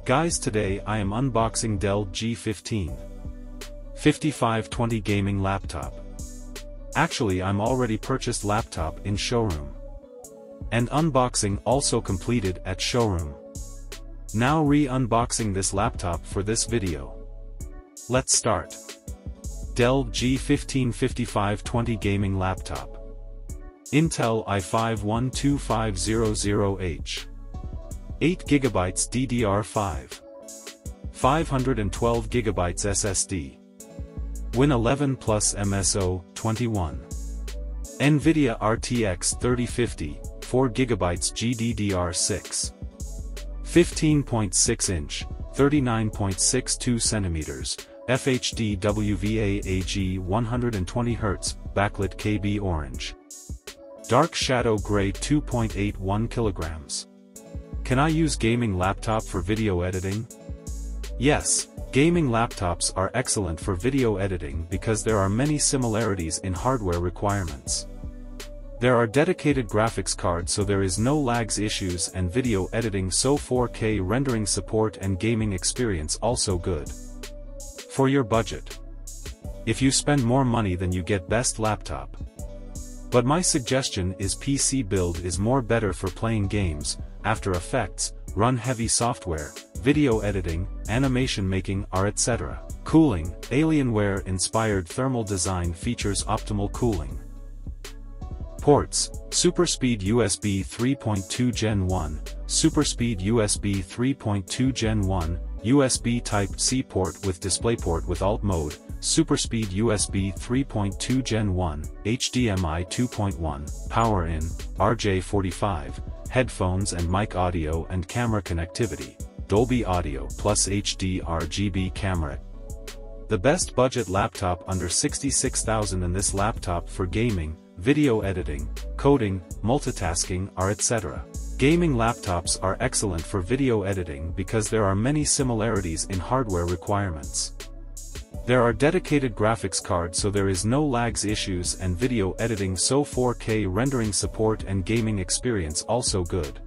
Guys, today I am unboxing Dell G15-5520 Gaming Laptop. Actually, I'm already purchased laptop in showroom. And unboxing also completed at showroom. Now re-unboxing this laptop for this video. Let's start. Dell G15-5520 Gaming Laptop. Intel i5-12500H. 8GB DDR5. 512GB SSD. Win 11 plus MSO21. NVIDIA RTX 3050, 4GB GDDR6. 15.6-inch, 39.62 cm, FHD WVA-AG 120Hz, backlit KB orange. Dark shadow gray 2.81 kg. Can I use gaming laptop for video editing? Yes, gaming laptops are excellent for video editing because there are many similarities in hardware requirements. There are dedicated graphics cards, so there is no lags issues, and video editing, so 4K rendering support and gaming experience also good. For your budget. If you spend more money then you get best laptop. But my suggestion is PC build is more better for playing games, After Effects, run heavy software, video editing, animation making, etc. Cooling, Alienware-inspired thermal design features optimal cooling. Ports, SuperSpeed USB 3.2 Gen 1, SuperSpeed USB 3.2 Gen 1, USB Type-C port with DisplayPort with Alt Mode, SuperSpeed USB 3.2 Gen 1, HDMI 2.1, Power In, RJ45, headphones and mic audio and camera connectivity, Dolby Audio plus HD RGB camera. The best budget laptop under $66,000 in this laptop for gaming, video editing, coding, multitasking, etc. Gaming laptops are excellent for video editing because there are many similarities in hardware requirements. There are dedicated graphics cards, so there is no lags issues, and video editing, so 4K rendering support and gaming experience also good.